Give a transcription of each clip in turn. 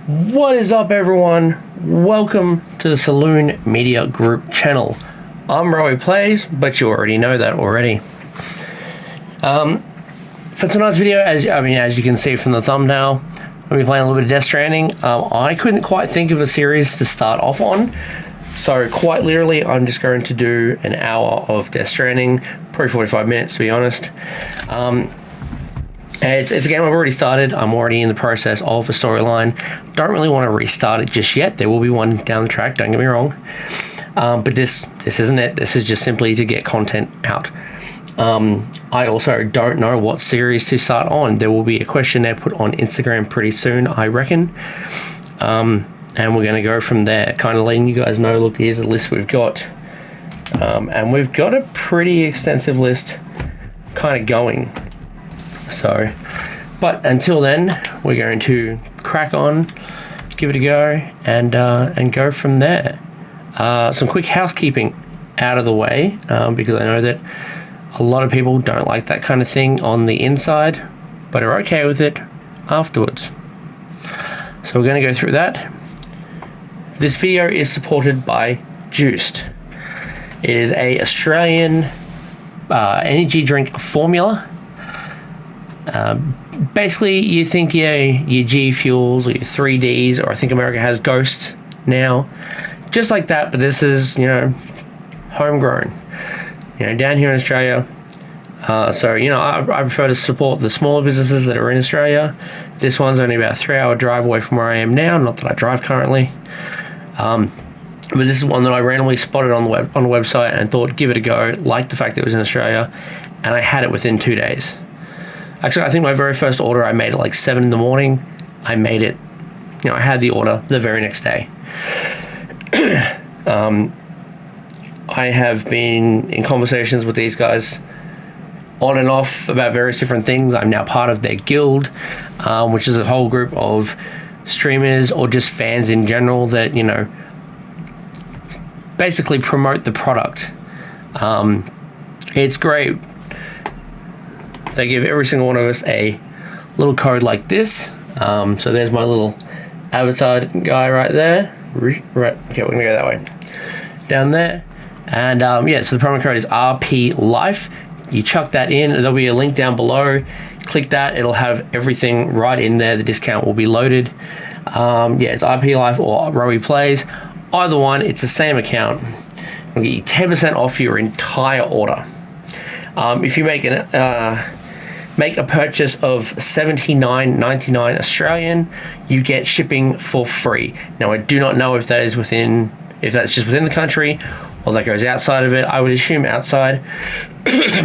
What is up, everyone? Welcome to the Saloon Media Group channel. I'm Rowie Plays, but you already know that already. For tonight's video, as you can see from the thumbnail, we'll be playing a little bit of Death Stranding. I couldn't quite think of a series to start off on, so quite literally, I'm just going to do an hour of Death Stranding, probably 45 minutes to be honest. It's a game I've already started. I'm already in the process of a storyline. Don't really want to restart it just yet. There will be one down the track, don't get me wrong. But this isn't it. This is just simply to get content out. I also don't know what series to start on. There will be a questionnaire put on Instagram pretty soon, I reckon. And we're going to go from there, kind of letting you guys know, look, here's the list we've got. And we've got a pretty extensive list kind of going. So, but until then, we're going to crack on, give it a go, and go from there. Some quick housekeeping out of the way, because I know that a lot of people don't like that kind of thing on the inside, but are okay with it afterwards. So we're going to go through that. This video is supported by Juiced. It is a Australian energy drink formula. Basically, you think your G Fuels or your 3Ds, or I think America has Ghost now, just like that, but this is, homegrown, down here in Australia. So, I prefer to support the smaller businesses that are in Australia. This one's only about a 3-hour drive away from where I am now, not that I drive currently. But this is one that I randomly spotted on the website and thought, give it a go, liked the fact that it was in Australia, and I had it within 2 days. Actually, I think my very first order, I made it like 7 in the morning. I made it, I had the order the very next day. I have been in conversations with these guys on and off about various different things. I'm now part of their guild, which is a whole group of streamers or just fans in general that, basically promote the product. It's great. They give every single one of us a little code like this. So there's my little avatar guy right there. Right. Okay, we're going to go that way. Down there. And so the promo code is RP Life. You chuck that in. There'll be a link down below. Click that. It'll have everything right in there. The discount will be loaded. It's RP Life or Rowie Plays. Either one, it's the same account. It'll get you 10% off your entire order. If you make a purchase of $79.99 Australian, you get shipping for free. Now, I do not know if that's just within the country or that goes outside of it. I would assume outside.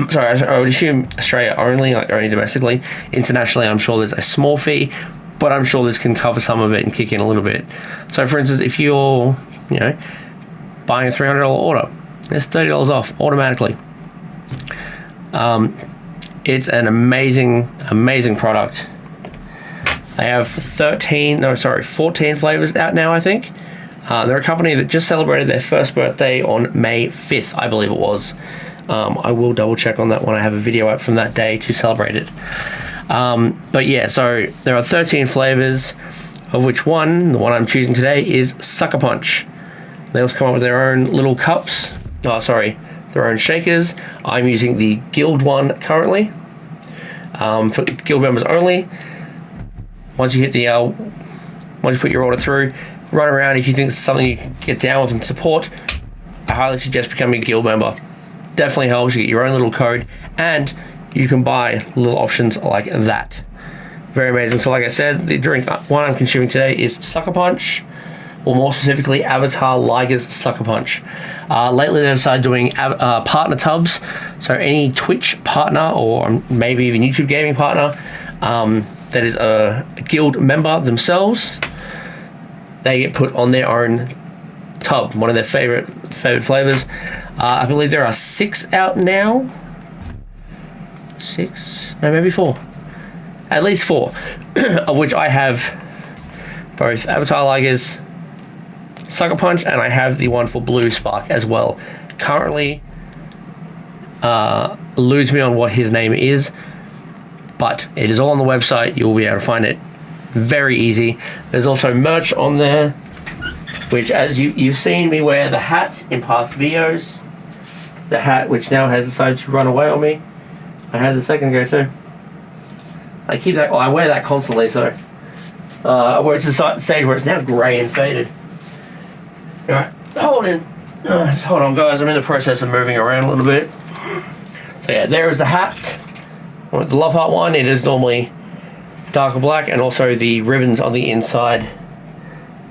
Sorry, I would assume Australia only, like only domestically. Internationally, I'm sure there's a small fee, but I'm sure this can cover some of it and kick in a little bit. So, for instance, if you're, buying a $300 order, there's $30 off automatically. It's an amazing product. They have 14 flavors out now, I think. They're a company that just celebrated their first birthday on May 5th, I believe it was. I will double check on that when I have a video up from that day to celebrate it. So there are 13 flavors, of which the one I'm choosing today, is Sucker Punch. They also come up with their own little cups. Their own shakers. I'm using the Guild one currently. For Guild members only. Once you put your order through, run around. If you think it's something you can get down with and support, I highly suggest becoming a Guild member. Definitely helps. You get your own little code, and you can buy little options like that. Very amazing. So like I said, the drink one I'm consuming today is Sucker Punch, or more specifically, Avatar Liger's Sucker Punch. Lately, they've started doing partner tubs. So any Twitch partner, or maybe even YouTube gaming partner, that is a guild member themselves, they get put on their own tub, one of their favorite flavors. I believe there are 6 out now. 6? No, maybe 4. At least 4, of which I have both Avatar Liger's Sucker Punch, and I have the one for Blue Spark as well. Currently eludes me on what his name is, but it is all on the website. You'll be able to find it very easy. There's also merch on there, which, as you've seen me wear the hat in past videos. The hat, which now has decided to run away on me. I had it a second ago too. I keep that. I wear that constantly, so I wear it to the stage where it's now grey and faded. All right, just hold on, guys. I'm in the process of moving around a little bit. So yeah, there is the hat. With the Love Heart one, it is normally darker black, and also the ribbons on the inside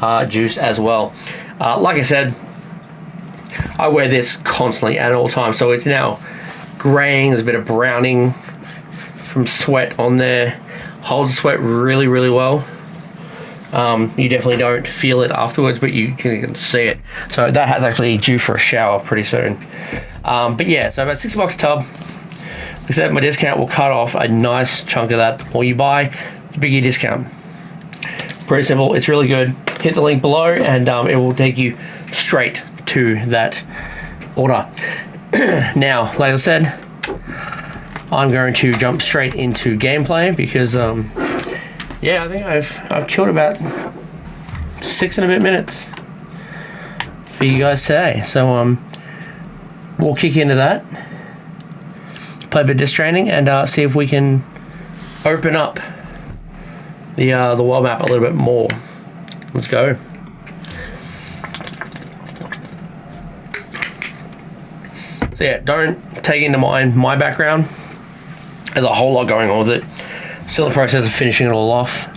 are juiced as well. Like I said, I wear this constantly at all times, so it's now graying. There's a bit of browning from sweat on there. Holds sweat really, really well. You definitely don't feel it afterwards, but you can see it. So that hat's actually due for a shower pretty soon. But yeah, so about $60 a tub. Like I said, my discount will cut off a nice chunk of that. The more you buy, the bigger your discount. Pretty simple. It's really good. Hit the link below, and it will take you straight to that order. Now, like I said, I'm going to jump straight into gameplay because yeah, I think I've killed about 6 and a bit minutes for you guys today. So we'll kick into that, play a bit of Stranding, and see if we can open up the world map a little bit more. Let's go. So yeah, don't take into mind my background. There's a whole lot going on with it. Still in the process of finishing it all off.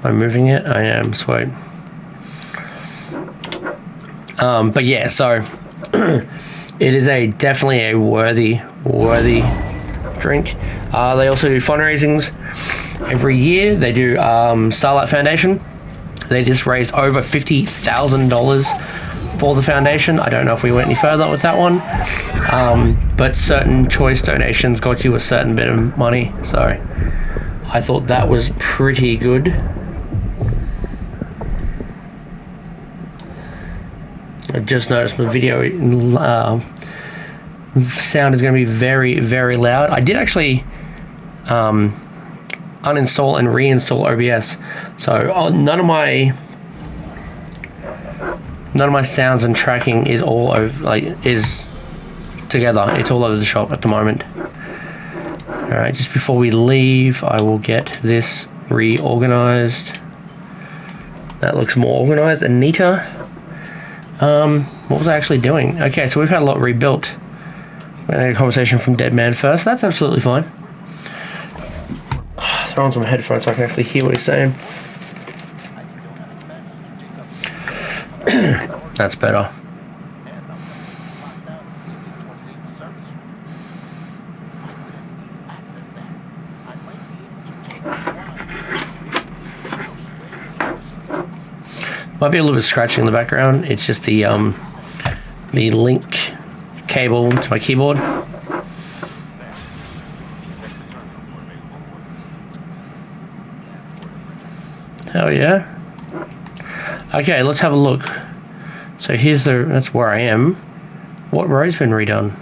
I'm moving it. I am, sweet. But yeah, so it is definitely a worthy drink. They also do fundraisings every year. They do Starlight Foundation. They just raised over $50,000 for the foundation. I don't know if we went any further with that one, but certain choice donations got you a certain bit of money, so I thought that was pretty good. I just noticed my video sound is going to be very, very loud. I did actually uninstall and reinstall OBS, so none of my sounds and tracking is all over, is together. It's all over the shop at the moment. All right, just before we leave, I will get this reorganized. That looks more organized and neater. What was I actually doing? Okay, so we've had a lot rebuilt. We had a conversation from Dead Man first. That's absolutely fine. Throw on some headphones so I can actually hear what he's saying. That's better. Might be a little bit scratching in the background. It's just the link cable to my keyboard. Hell yeah. Okay, let's have a look. So that's where I am. What road's been redone?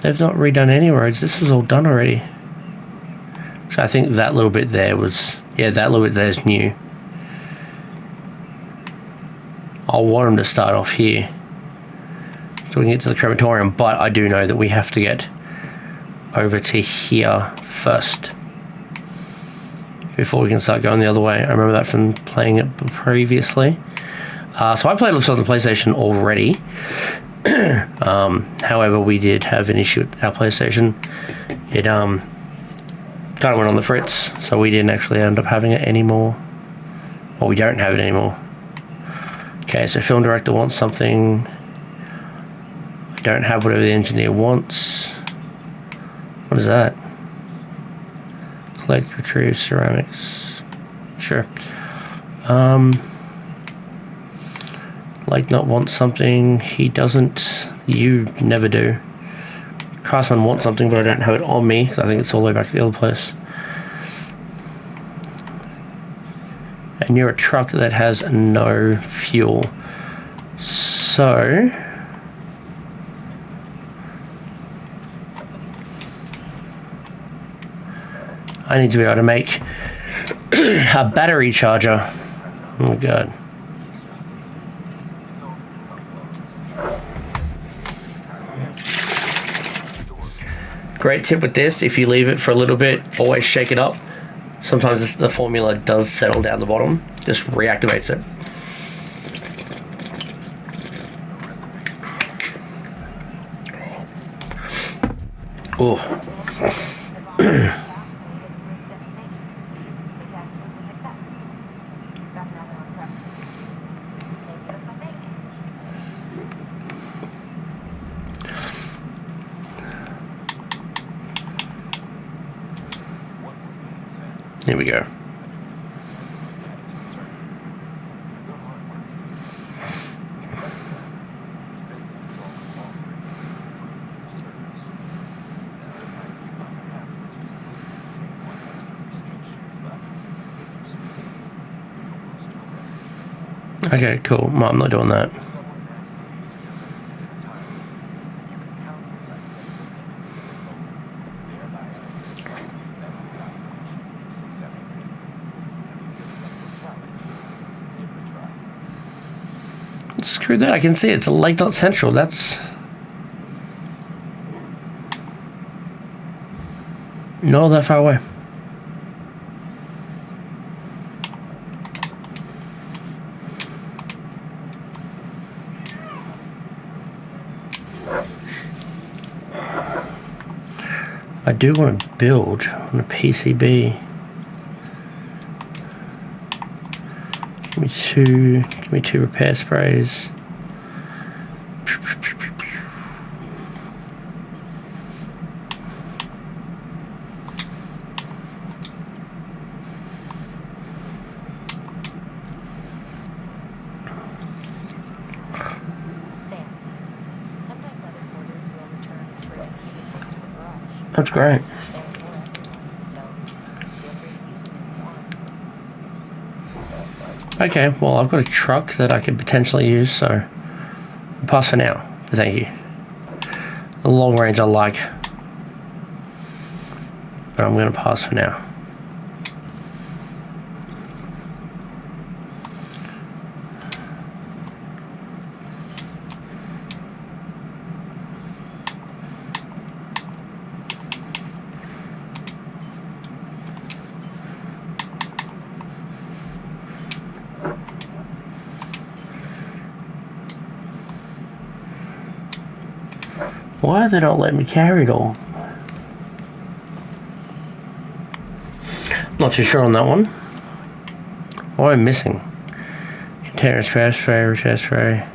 They've not redone any roads. This was all done already. So I think that little bit there was, yeah, that little bit there is new. I'll want them to start off here so we can get to the crematorium, but I do know that we have to get over to here first before we can start going the other way. I remember that from playing it previously. So I played this on the PlayStation already. However, we did have an issue with our PlayStation. It kind of went on the fritz, so we didn't actually end up having it anymore. Well, we don't have it anymore. Okay, so film director wants something. I don't have whatever the engineer wants. What is that? Collect, retrieve, ceramics. Sure. Like not want something. He doesn't. You never do. Craftsman wants something, but I don't have it on me because I think it's all the way back to the other place. And you're a truck that has no fuel. So I need to be able to make a battery charger. Oh god. Great tip with this, if you leave it for a little bit, always shake it up. Sometimes the formula does settle down the bottom, just reactivates it. Oh. Here we go. Okay, cool. Well, I'm not doing that. Screw that, I can see it's a Lake Dot Central. That's not that far away. I do want to build on a PCB. Give me two repair sprays. That's great. Okay, well, I've got a truck that I could potentially use, so I'll pass for now. Thank you. The long range I like, but I'm going to pass for now. Why are they not letting me carry it all? Not too sure on that one. What am I missing? Container spray, repair spray.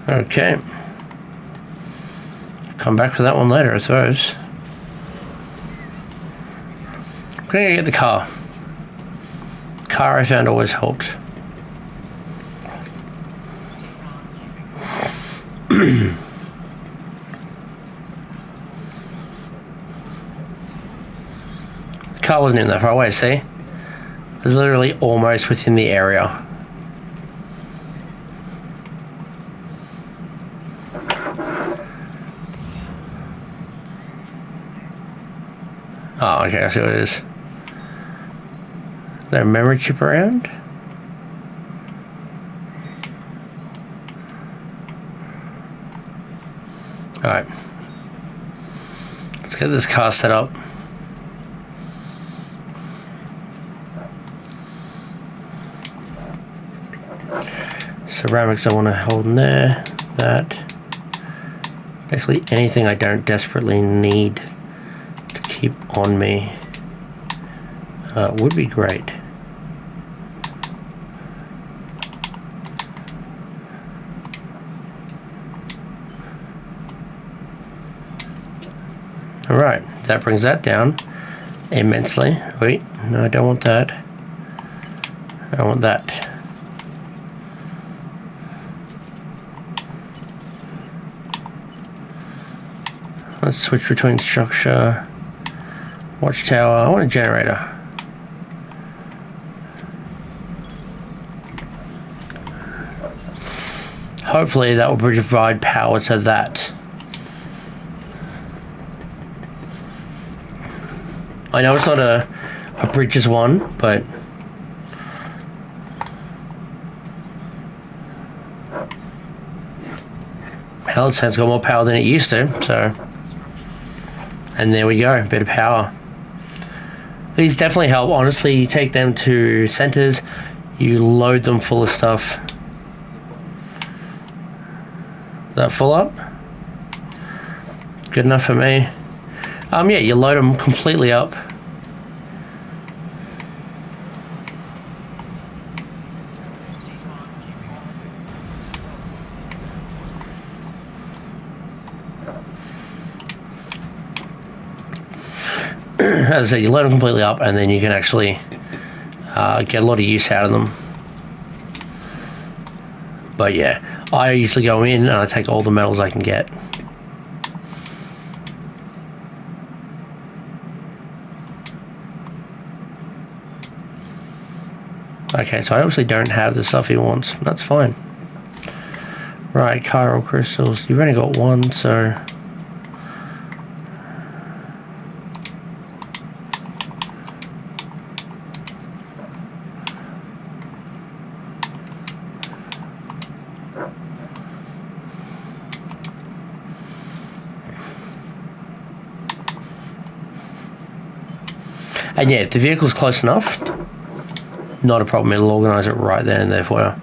Okay. Come back for that one later, I suppose. I'm gonna get the car. Car I found always helped. The car wasn't even that far away, see? It was literally almost within the area. Oh, okay, I see what it is. Is there a memory chip around? Alright. Let's get this car set up. Ceramics I want to hold in there. That. Basically anything I don't desperately need to keep on me would be great. Alright, that brings that down immensely. Wait, no, I don't want that. I want that. Let's switch between structure, watchtower. I want a generator. hopefully that will provide power to that. I know it's not a bridges one, but hell, it's got more power than it used to, so. And there we go, a bit of power. These definitely help. Honestly, you take them to centers, you load them full of stuff. Is that full up? Good enough for me. Yeah, you load them completely up. As I said, you load them completely up and then you can actually get a lot of use out of them. But yeah, I usually go in and I take all the metals I can get. Okay, so I obviously don't have the stuff he wants. That's fine. Right, chiral crystals. You've only got one, so... And yeah, if the vehicle's close enough, not a problem. It'll organise it right then and there for you.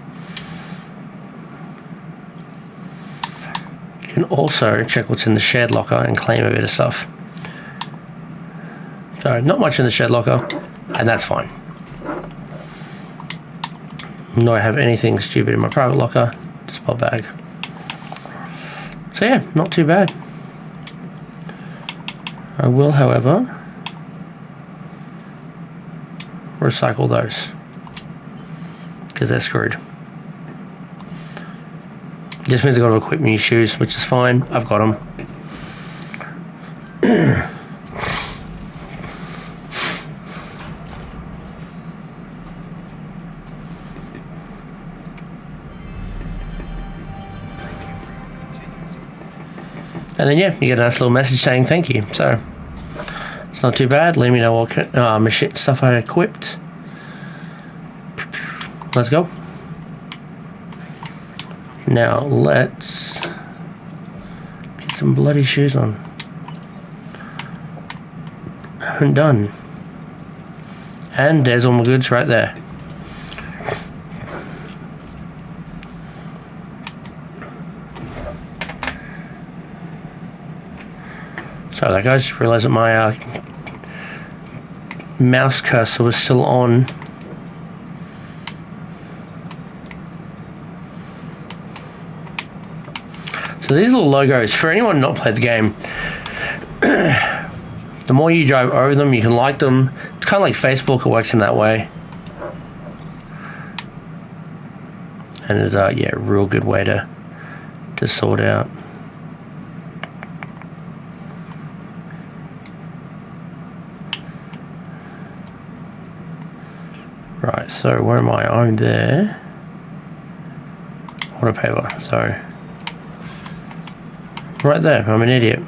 You can also check what's in the shared locker and claim a bit of stuff. So not much in the shared locker, and that's fine. Nor I have anything stupid in my private locker, just pop bag. So yeah, not too bad. I will, however, recycle those because they're screwed. Just means I've got to equip new shoes, which is fine. I've got them. And then yeah, you get a nice little message saying thank you. So it's not too bad. Let me know what machine stuff I equipped. Let's go. Now let's get some bloody shoes on. And done. And there's all my goods right there. Sorry, guys, just realised that my mouse cursor was still on. So these little logos, for anyone not played the game, the more you drive over them, you can like them. It's kind of like Facebook, it works in that way. And it's yeah, a real good way to sort out. Right, so where am I? I'm there. Water paper, sorry. Right there, I'm an idiot.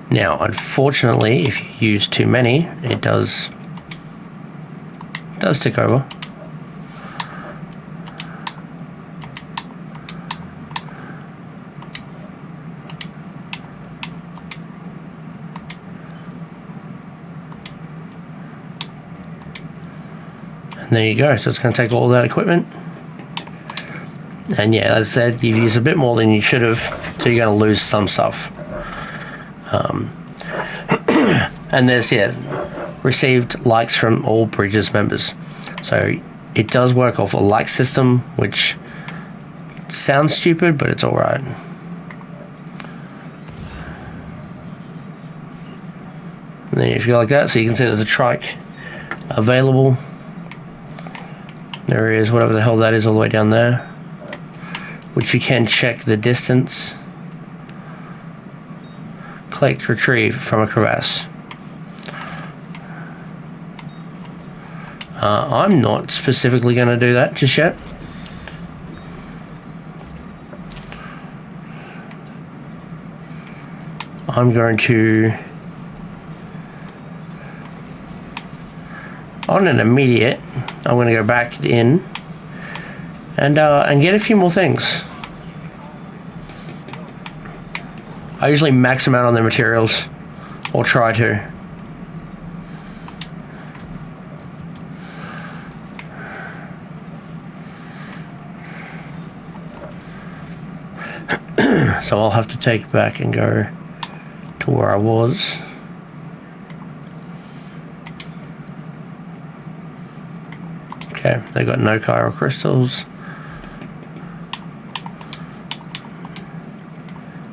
Now, unfortunately, if you use too many, it does tick over. And there you go. So it's going to take all that equipment. And yeah, as I said, you've used a bit more than you should have, so you're going to lose some stuff. And there's, yeah, received likes from all Bridges members. So it does work off a like system, which sounds stupid, but it's alright. And then if you go like that, so you can see there's a trike available. There is, whatever the hell that is, all the way down there, which you can check the distance. Collect, retrieve from a crevasse. I'm not specifically going to do that just yet. I'm going to, on an immediate, I'm going to go back in and get a few more things. I usually max them out on their materials, or try to. So I'll have to take back and go to where I was. Okay, they got no chiral crystals.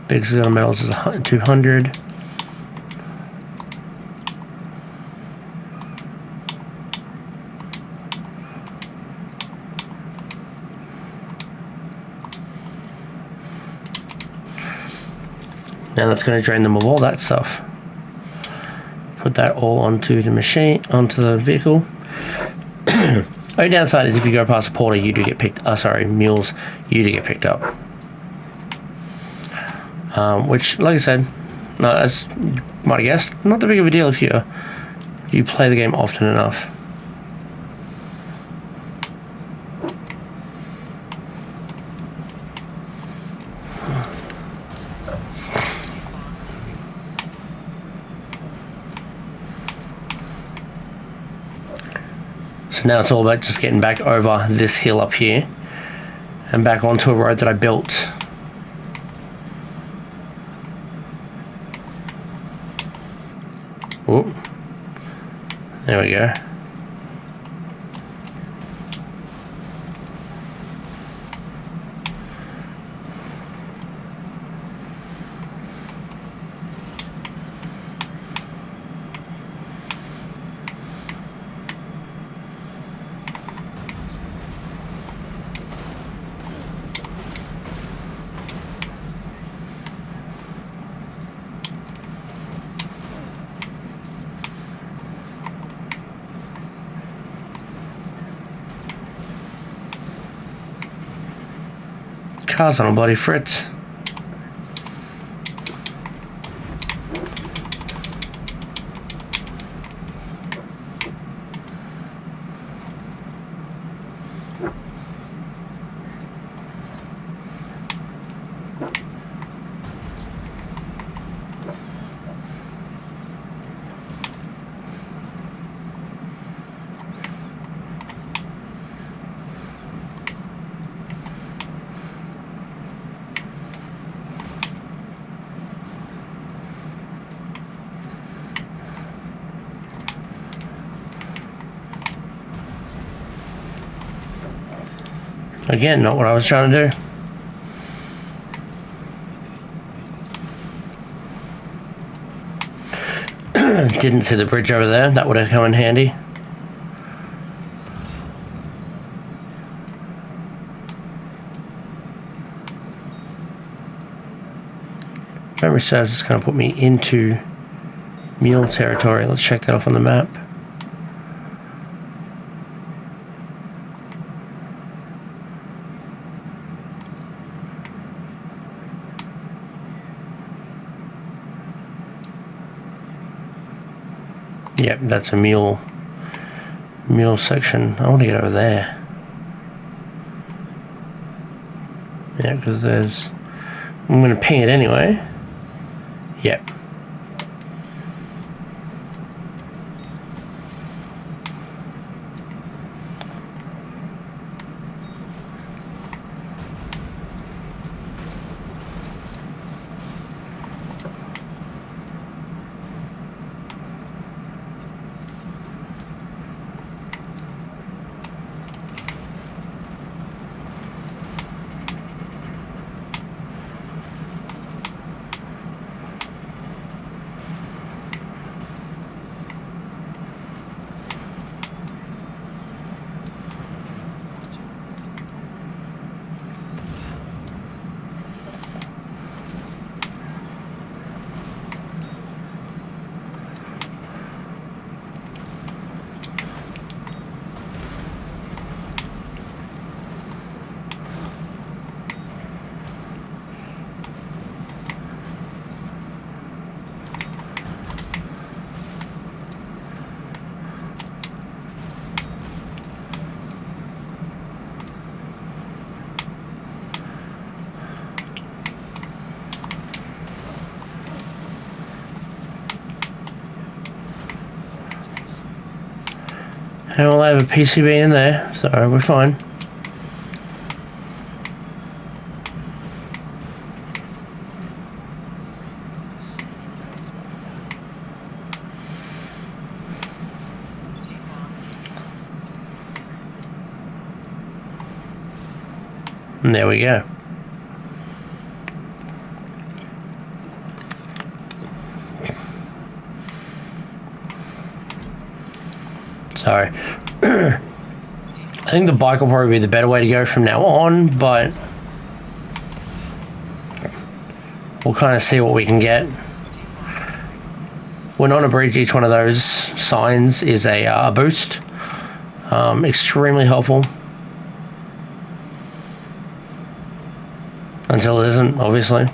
Big hexagonal metals is 200. Now that's going to drain them of all that stuff. Put that all onto the machine, onto the vehicle. Only downside is if you go past a porter, you do get picked. Mules, you do get picked up. Which, like I said, no, as you might have guessed, not that big of a deal if you play the game often enough. So now it's all about just getting back over this hill up here and back onto a road that I built. Whoop. There we go. Car's on a bloody fritz. Again, not what I was trying to do. Didn't see the bridge over there. That would have come in handy. Memory serves, it's going to put me into mule territory. Let's check that off on the map. Yep, that's a mule section. I want to get over there. Yeah, because there's... I'm going to ping it anyway. Yep. And we'll have a PCB in there, so we're fine. And there we go. So, I think the bike will probably be the better way to go from now on, but we'll kind of see what we can get. When on a bridge, each one of those signs is a boost. Extremely helpful. Until it isn't, obviously.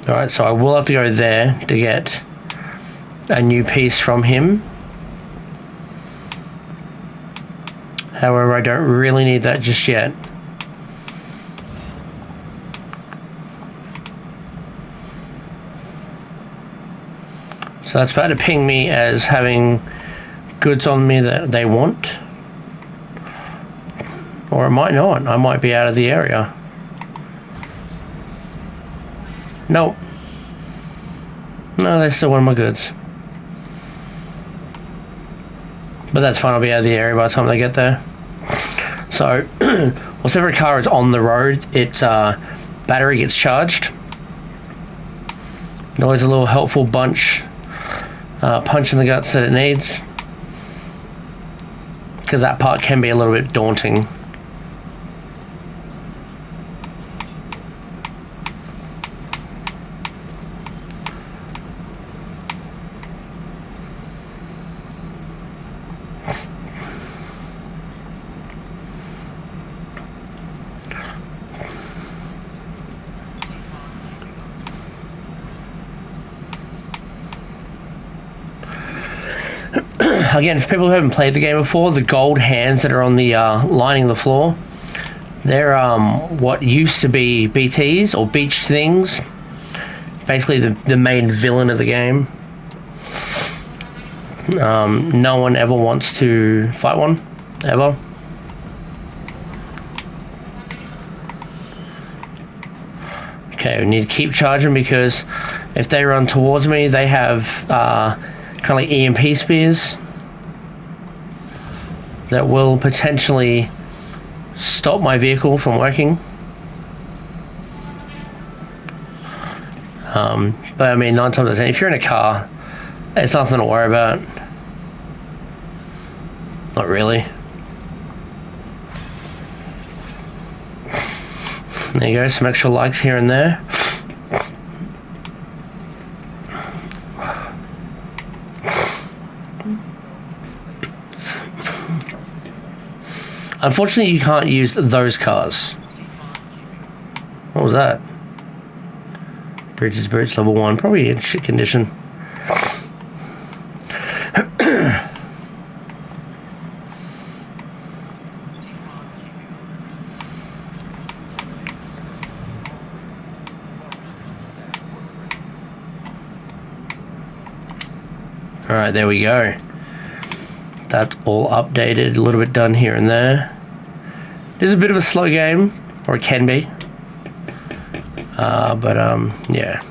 Alright, so I will have to go there to get a new piece from him. However, I don't really need that just yet. So that's about to ping me as having goods on me that they want. Or it might not. I might be out of the area. Nope. No, they still want my goods. But that's fine, I'll be out of the area by the time they get there. So, once every car is on the road, its battery gets charged. Always a little helpful punch in the guts that it needs. Because that part can be a little bit daunting. Again, for people who haven't played the game before, the gold hands that are on the lining the floor, they're what used to be BTs or beach things. Basically, the main villain of the game. No one ever wants to fight one, ever. Okay, we need to keep charging because if they run towards me, they have kind of like EMP spears that will potentially stop my vehicle from working. But I mean, 9 times out of 10, if you're in a car, it's nothing to worry about. Not really. There you go, some extra likes here and there. Unfortunately, you can't use those cars. What was that? Bridges boots, level 1. Probably in shit condition. Alright, there we go. That's all updated, a little bit done here and there. It is a bit of a slow game, or it can be. Yeah.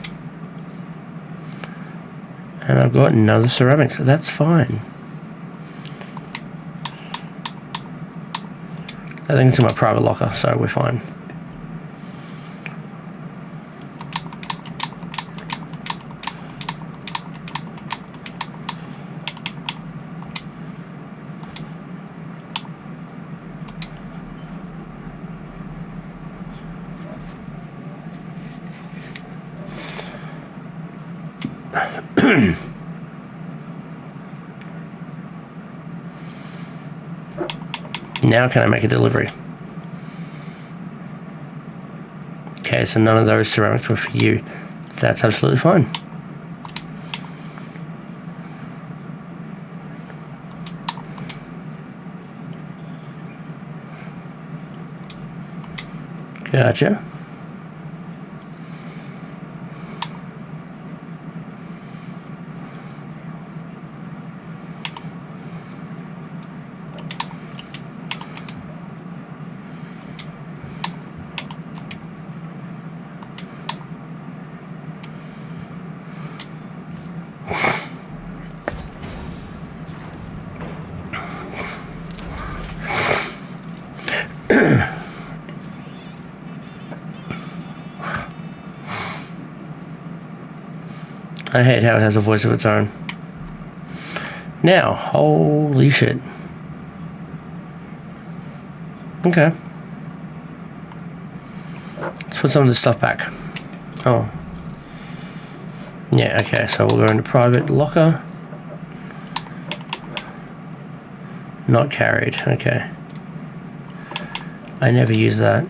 And I've got another ceramic, so that's fine. I think it's in my private locker, so we're fine. Now can I make a delivery? Okay, so none of those ceramics were for you. That's absolutely fine. Gotcha. I hate how it has a voice of its own. Now, holy shit. Okay. Let's put some of this stuff back. Oh. Yeah, okay, so we'll go into private locker. Not carried, okay. I never use that.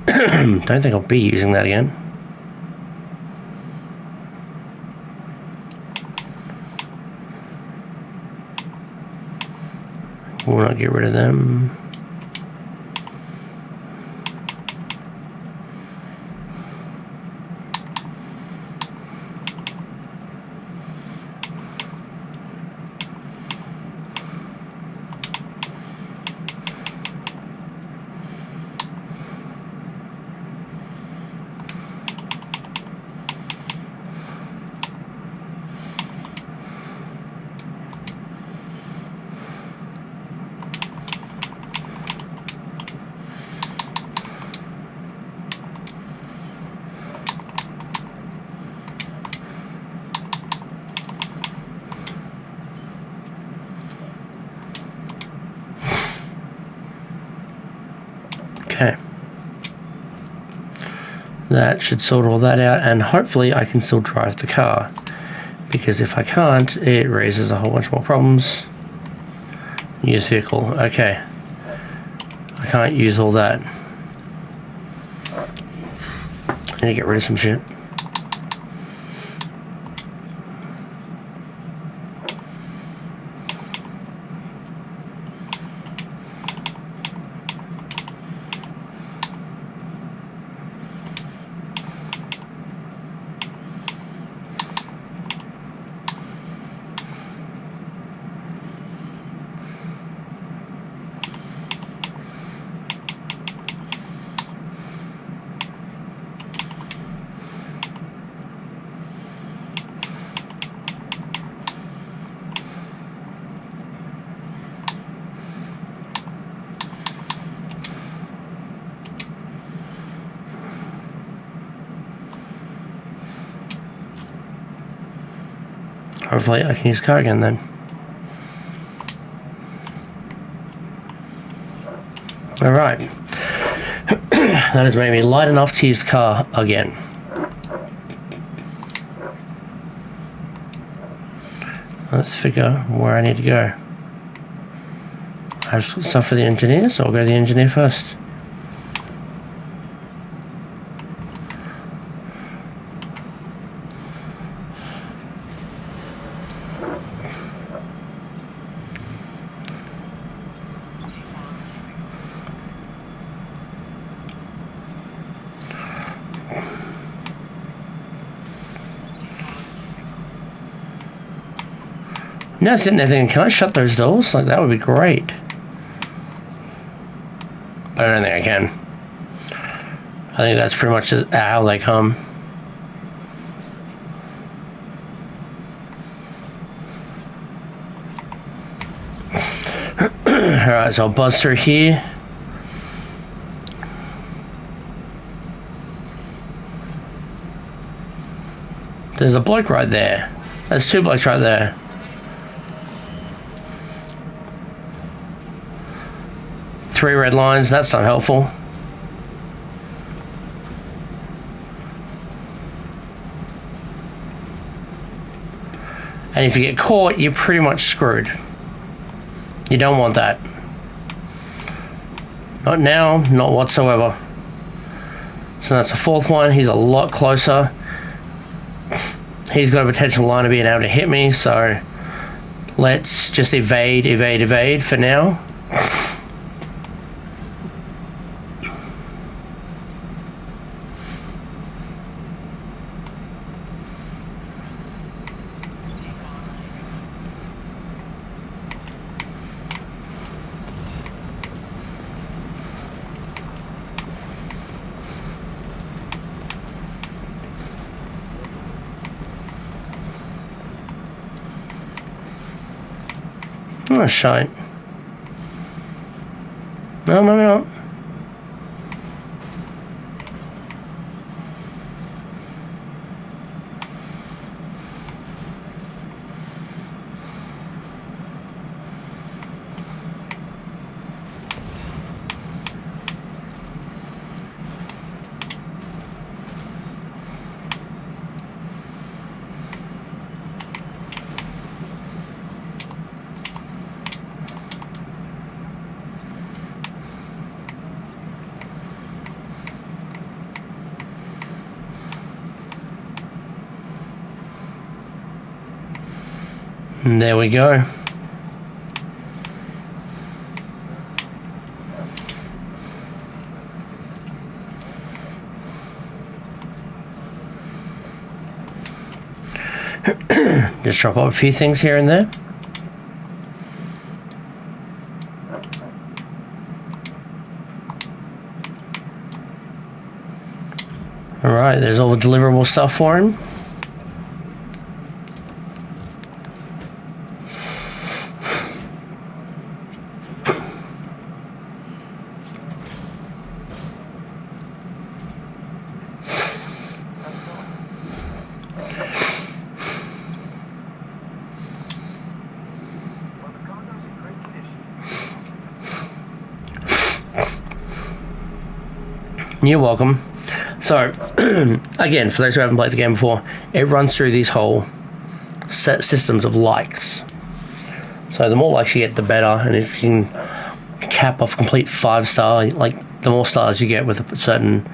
Don't think I'll be using that again. We'll not get rid of them. Okay. That should sort all that out, and hopefully I can still drive the car, because if I can't, it raises a whole bunch more problems. Use vehicle. Okay. I can't use all that. I need to get rid of some shit. Hopefully I can use the car again then. Alright. That has made me light enough to use the car again. Let's figure where I need to go. I have stuff for the engineer, so I'll go to the engineer first. Now sitting there thinking, can I shut those doors? Like, that would be great. But I don't think I can. I think that's pretty much just how they come. Alright, so I'll buzz through here. There's a bloke right there. There's two blokes right there. Three red lines, that's not helpful. And if you get caught, you're pretty much screwed. You don't want that. Not now, not whatsoever. So that's a fourth one. He's a lot closer. He's got a potential line of being able to hit me, so let's just evade for now. Oh, shite. No, maybe not. And there we go. Just drop off a few things here and there. Alright, there's all the deliverable stuff for him. You're welcome. So, again, for those who haven't played the game before, it runs through these whole set systems of likes. So the more likes you get, the better. And if you can cap off complete 5-star, like the more stars you get with a certain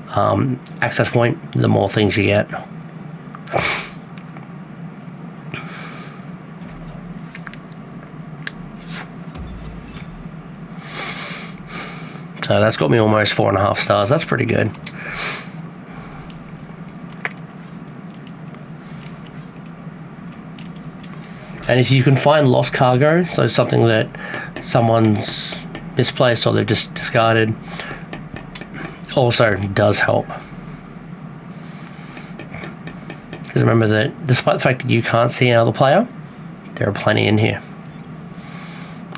access point, the more things you get. So that's got me almost 4.5 stars. That's pretty good. And if you can find lost cargo, so something that someone's misplaced or they've just discarded, also does help. Because remember that despite the fact that you can't see another player, there are plenty in here.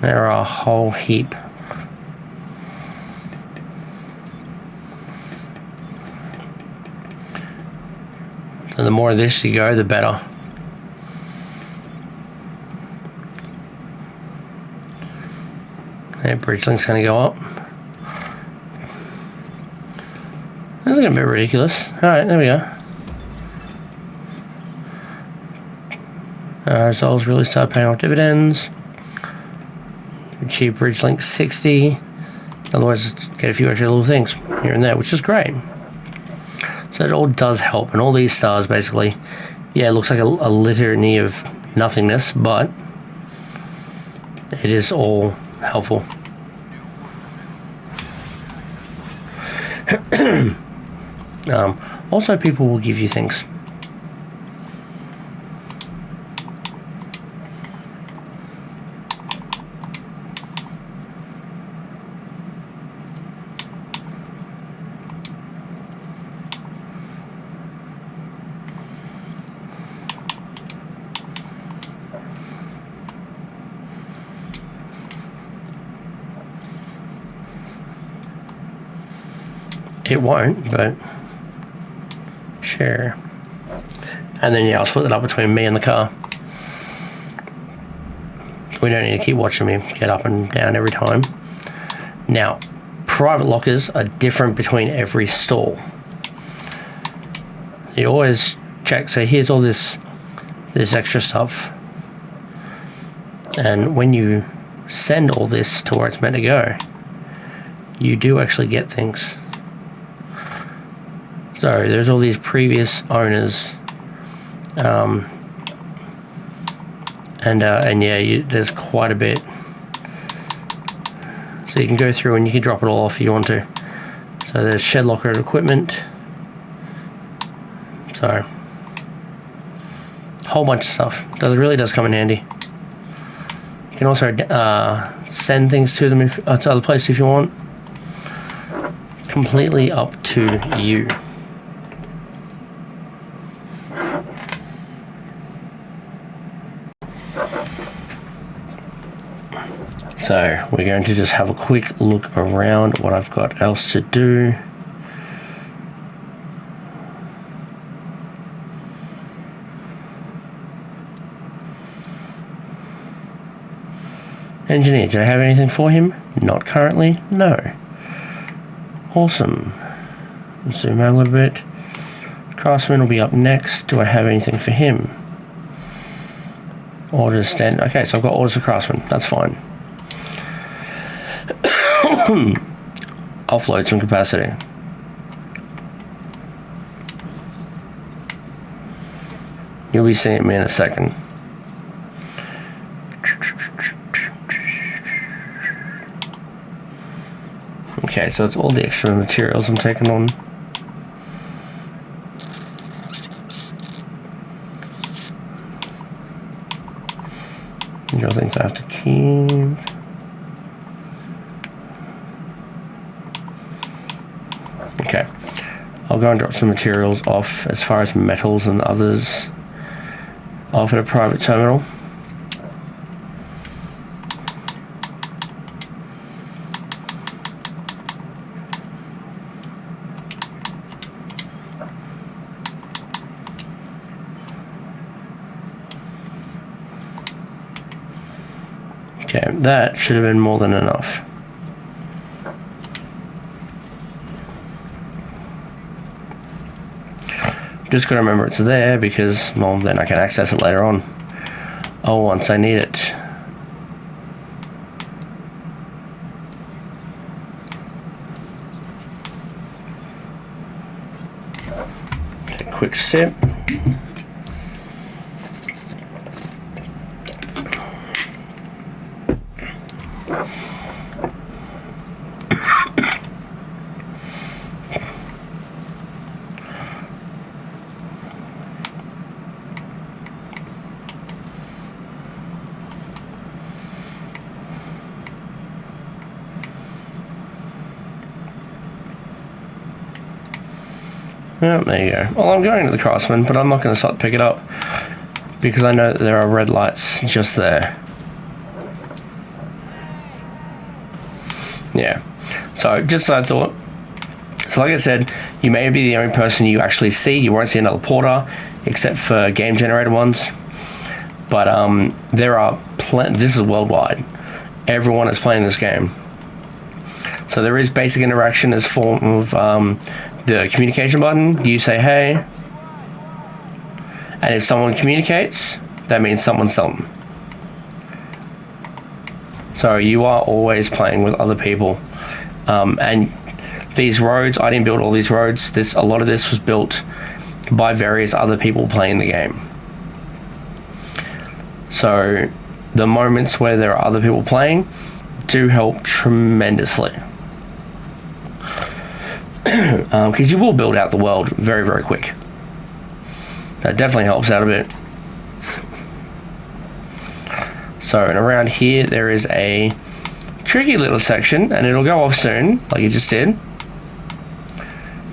There are a whole heap. So the more of this you go, the better. Okay, bridge link's going to go up. That's going to be ridiculous. Alright, there we go. Resolves really start paying off dividends. Achieve bridge link 60. Otherwise, get a few extra little things here and there, which is great. So it all does help, and all these stars basically, yeah, it looks like a litany of nothingness, but it is all helpful. Also, people will give you things. It won't, but share. And then, yeah, I'll split it up between me and the car. We don't need to keep watching me get up and down every time. Now, private lockers are different between every stall. You always check. So here's all this extra stuff. And when you send all this to where it's meant to go, you do actually get things. So there's all these previous owners, and yeah, there's quite a bit. So you can go through and you can drop it all off if you want to. So there's shed locker equipment. So a whole bunch of stuff. Really does come in handy. You can also send things to them to other places if you want. Completely up to you. So we're going to just have a quick look around what I've got else to do. Engineer, do I have anything for him? Not currently, no. Awesome. Let's zoom out a little bit. Craftsman will be up next. Do I have anything for him? Orders stand. Okay, so I've got orders for Craftsman. That's fine. Offload some capacity. You'll be seeing me in a second. Okay, so it's all the extra materials I'm taking on. These are things I have to keep. Okay, I'll go and drop some materials off as far as metals and others off at a private terminal. Okay, that should have been more than enough. Just gotta remember it's there because, well, then I can access it later on. Oh, once I need it. Get a quick sip. Oh, there you go. Well, I'm going to the Craftsman, but I'm not going to start to pick it up because I know that there are red lights just there. Yeah. So, just so I thought. So, like I said, you may be the only person you actually see. You won't see another porter, except for game-generated ones. But there are this is worldwide. Everyone is playing this game. So there is basic interaction as form of the communication button. You say hey, and if someone communicates, that means someone's something. So you are always playing with other people, and these roads. I didn't build all these roads. A lot of this was built by various other people playing the game. So the moments where there are other people playing do help tremendously. Because you will build out the world very, very quick. That definitely helps out a bit. So, and around here there is a tricky little section, and it'll go off soon, like it just did,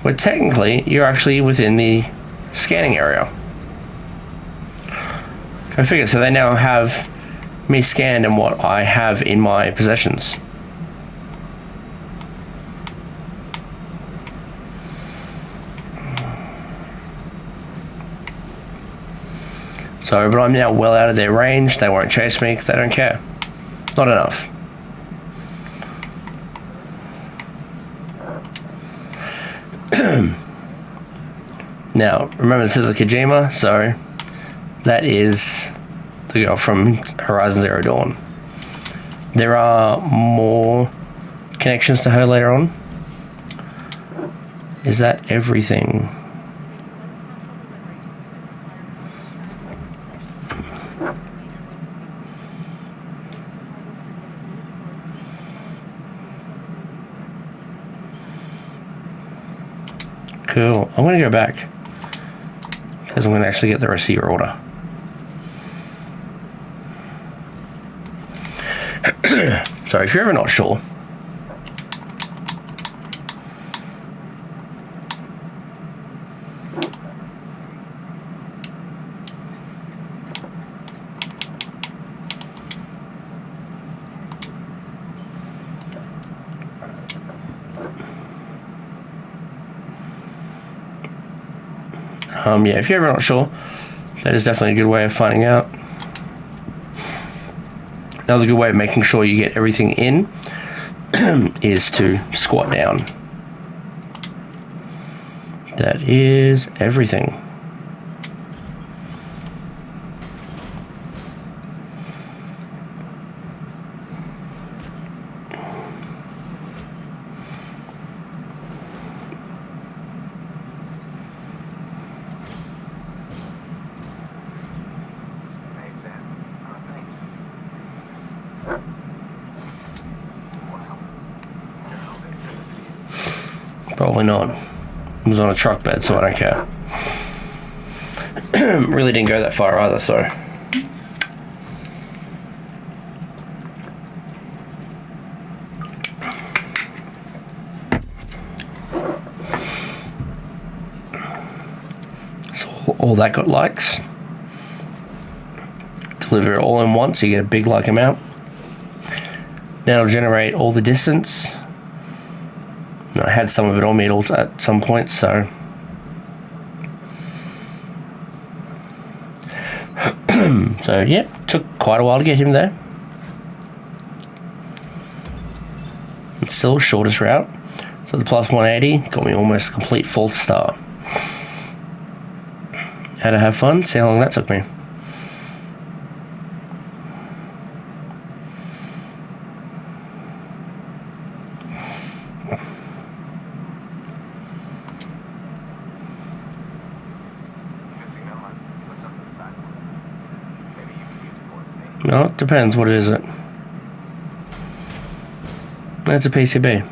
where technically you're actually within the scanning area. Go figure. So they now have me scanned and what I have in my possessions. So, but I'm now well out of their range. They won't chase me because they don't care. Not enough. Now, remember this is a Kojima, so that is the girl from Horizon Zero Dawn. There are more connections to her later on. Is that everything? Cool. I'm going to go back because I'm going to actually get the receiver order. So if you're ever not sure, yeah, if you're ever not sure, that is definitely a good way of finding out. Another good way of making sure you get everything in is to squat down. That is everything. Definitely not. It was on a truck bed, so I don't care. Really didn't go that far either, so. So all that got likes. Deliver it all in once, you get a big like amount. That'll generate all the distance. I had some of it on me at some point, so. So yeah, took quite a while to get him there. It's still shortest route. So the plus 180 got me almost a complete false start. Had to have fun, see how long that took me. No, it depends. What is it? That's a PCB.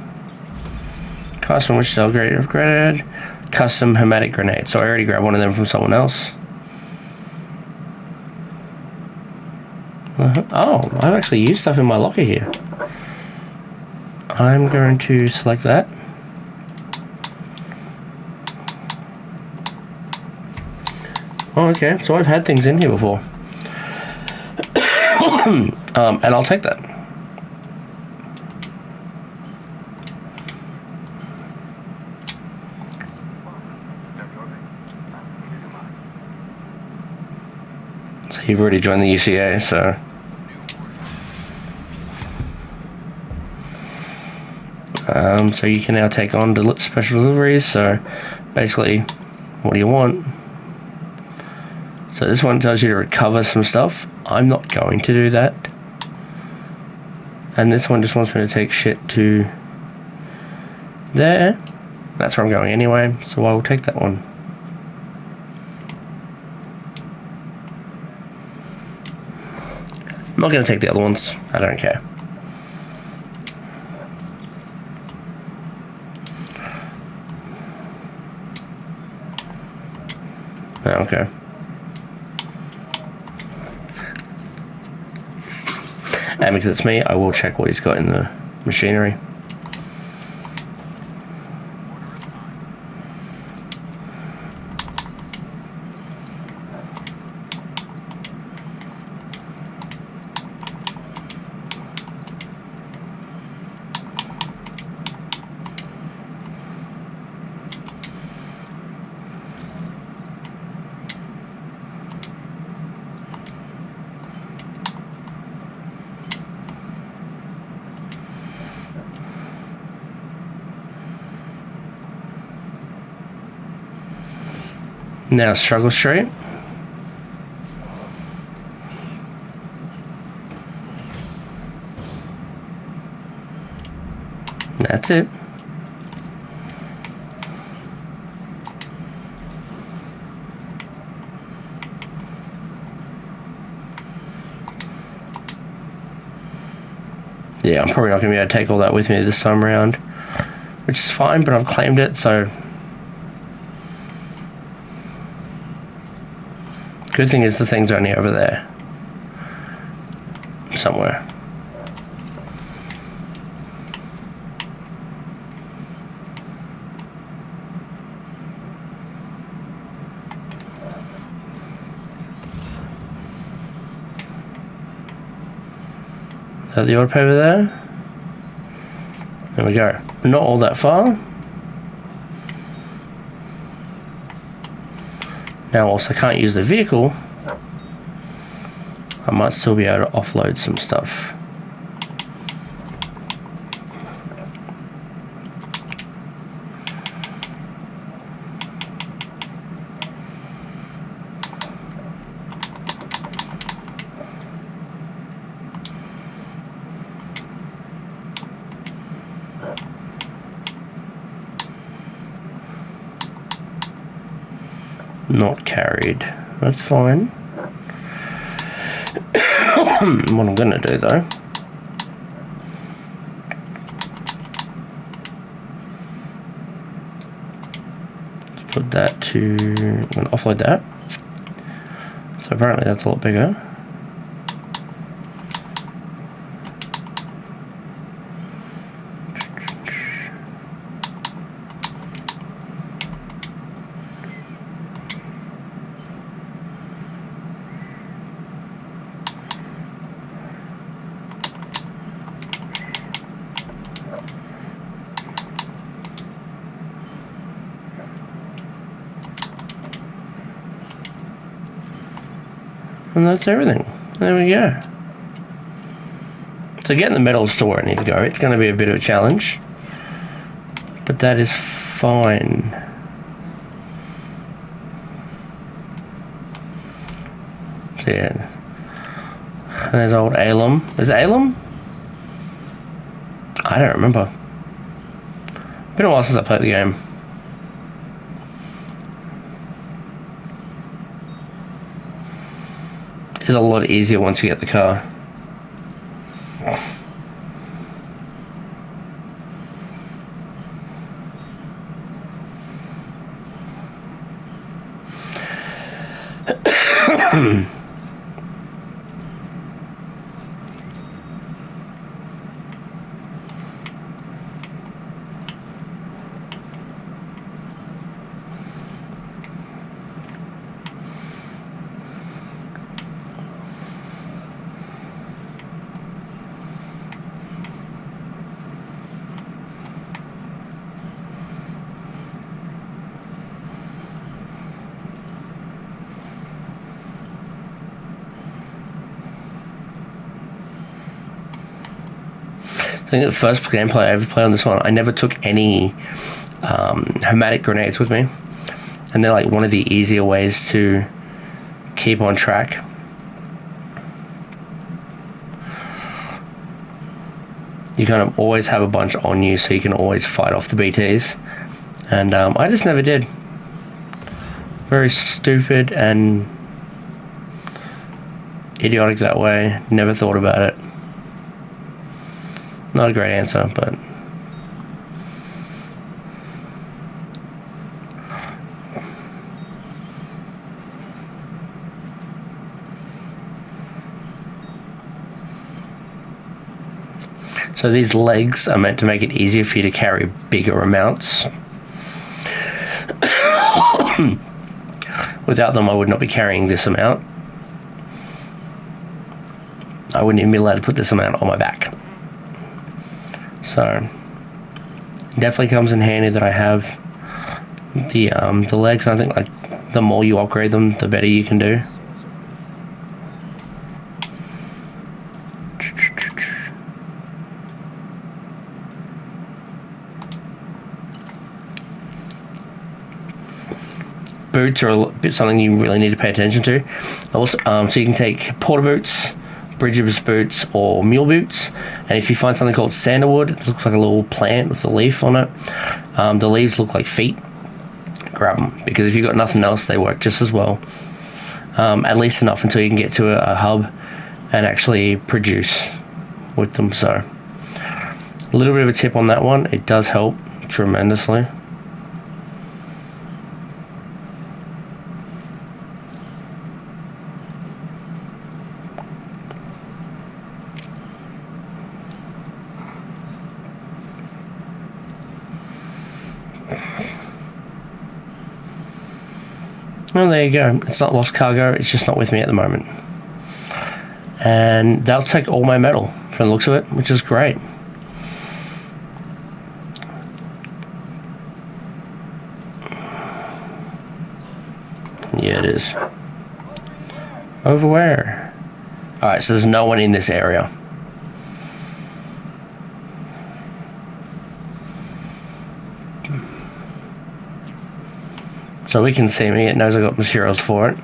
Custom which style grade upgraded. Custom hermetic grenade. So I already grabbed one of them from someone else. Oh, I've actually used stuff in my locker here. I'm going to select that. Oh, okay. So I've had things in here before. And I'll take that. So you've already joined the UCA, so. So you can now take on special deliveries. So basically, what do you want? So this one tells you to recover some stuff. I'm not going to do that. And this one just wants me to take shit to there. That's where I'm going anyway, so I will take that one. I'm not going to take the other ones. I don't care. Okay. And because it's me, I will check what he's got in the machinery. Now struggle straight. That's it. Yeah, I'm probably not going to be able to take all that with me this time around, which is fine, but I've claimed it, so. Good thing is the thing's only over there. Somewhere. Is that the odd paper there? There we go. Not all that far. Now, whilst I can't use the vehicle, I might still be able to offload some stuff. Not carried. That's fine. What I'm going to do though, offload that to... I'm going to offload that. So apparently that's a lot bigger. And that's everything. There we go. So getting the metals to where I need to go, it's going to be a bit of a challenge. But that is fine. So yeah. And there's old Alum. Is it Alum? I don't remember. Been a while since I played the game. It's a lot easier once you get the car. I think the first gameplay I ever played on this one, I never took any hermetic grenades with me. And they're like one of the easier ways to keep on track. You kind of always have a bunch on you so you can always fight off the BTs. And I just never did. Very stupid and idiotic that way. Never thought about it. Not a great answer, but... So these legs are meant to make it easier for you to carry bigger amounts. Without them, I would not be carrying this amount. I wouldn't even be allowed to put this amount on my back. So, definitely comes in handy that I have the legs. And I think like the more you upgrade them, the better you can do. Boots are something you really need to pay attention to. Also, so you can take porter boots, bridges boots, or mule boots. And if you find something called sandalwood, it looks like a little plant with a leaf on it. The leaves look like feet. Grab them, because if you've got nothing else, they work just as well. At least enough until you can get to a hub and actually produce with them. So, a little bit of a tip on that one. It does help tremendously. Well, there you go. It's not lost cargo, it's just not with me at the moment. And that'll take all my metal from the looks of it, which is great. Yeah, it is. Over where? Alright, so there's no one in this area. So we can see me, it knows I got materials for it.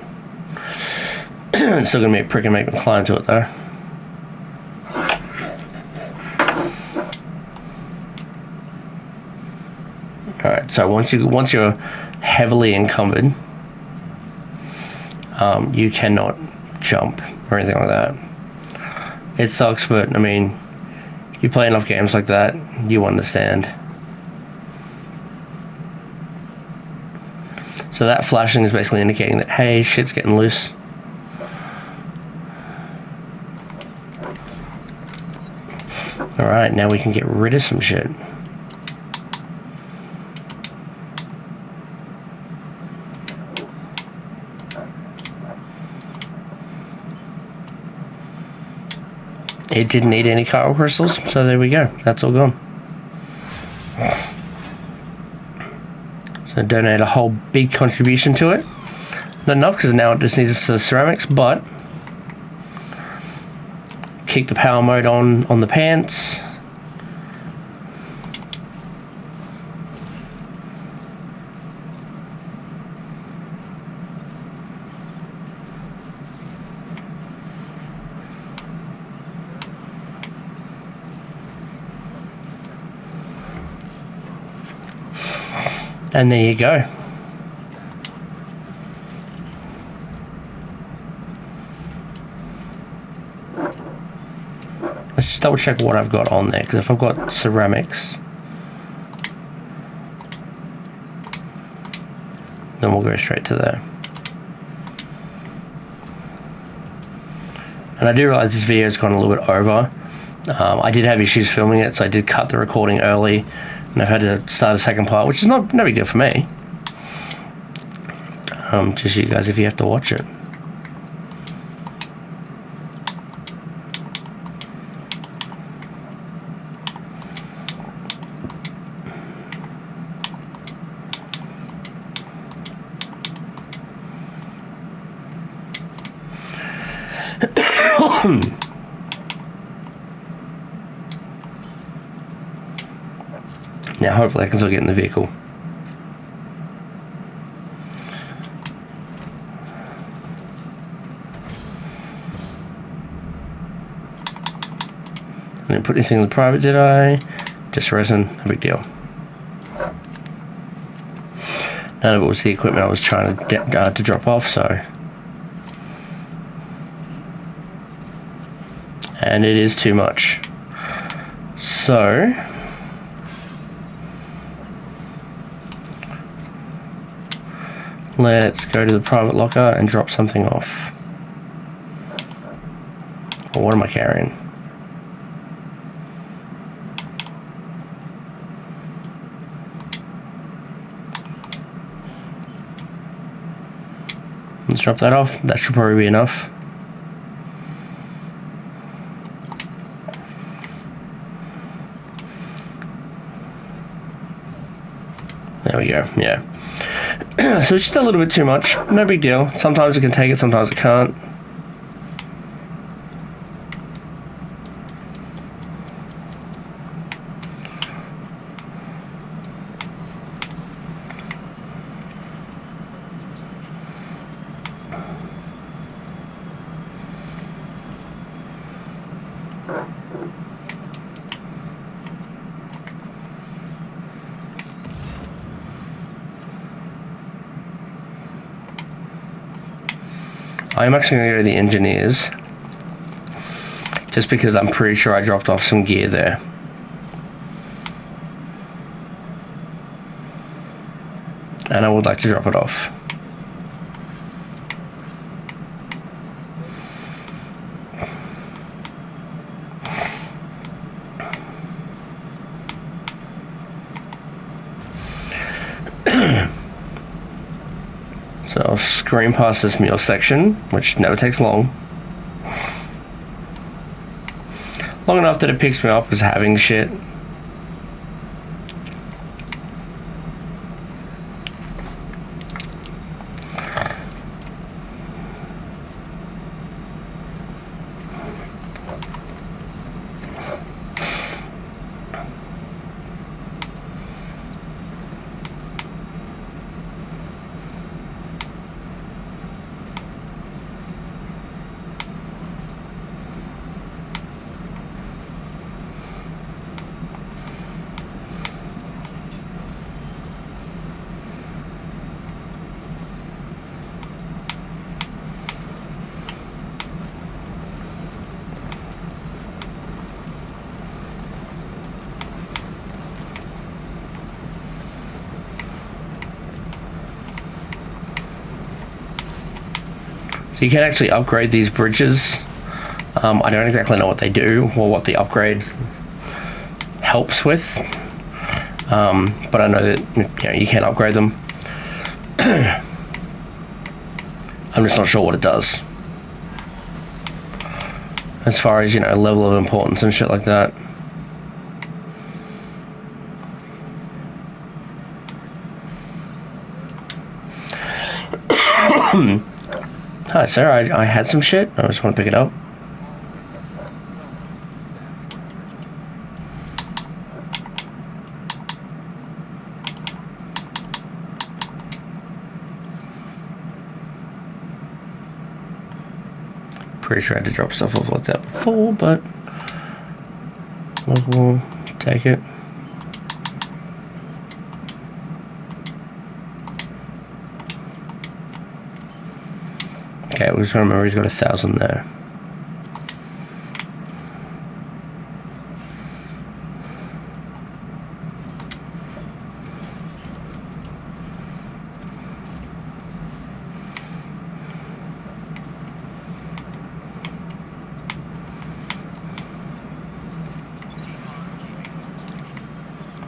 It's still going to be a prick and make me climb to it though. Alright, so once you're heavily encumbered, you cannot jump or anything like that. It sucks, but I mean, you play enough games like that, you understand. So that flashing is basically indicating that, hey, shit's getting loose. Alright, now we can get rid of some shit. It didn't need any coral crystals, so there we go. That's all gone. So donate a whole big contribution to it. Not enough, because now it just needs the ceramics, but keep the power mode on the pants. And there you go. Let's just double check what I've got on there, because if I've got ceramics, then we'll go straight to there. And I do realize this video has gone a little bit over. I did have issues filming it, so I did cut the recording early, and I've had to start a second part, which is no big deal for me. Just you guys if you have to watch it. Now hopefully I can still get in the vehicle. I didn't put anything in the private, did I? Just resin, no big deal. None of it was the equipment I was trying to drop off, so. And it is too much. So. Let's go to the private locker and drop something off. Well, what am I carrying? Let's drop that off. That should probably be enough. There we go, yeah. So it's just a little bit too much. No big deal. Sometimes it can take it, sometimes it can't. I'm actually going to go to the engineers, just because I'm pretty sure I dropped off some gear there. And I would like to drop it off. So I'll screen past this mule section, which never takes long. Long enough that it picks me up as having shit. So you can actually upgrade these bridges. I don't exactly know what they do or what the upgrade helps with, but I know that you can upgrade them. I'm just not sure what it does as far as level of importance and shit like that. Hi sir, I had some shit. I just want to pick it up. Pretty sure I had to drop stuff off like that before, but we'll take it. Okay, we just remember he's got 1,000 there.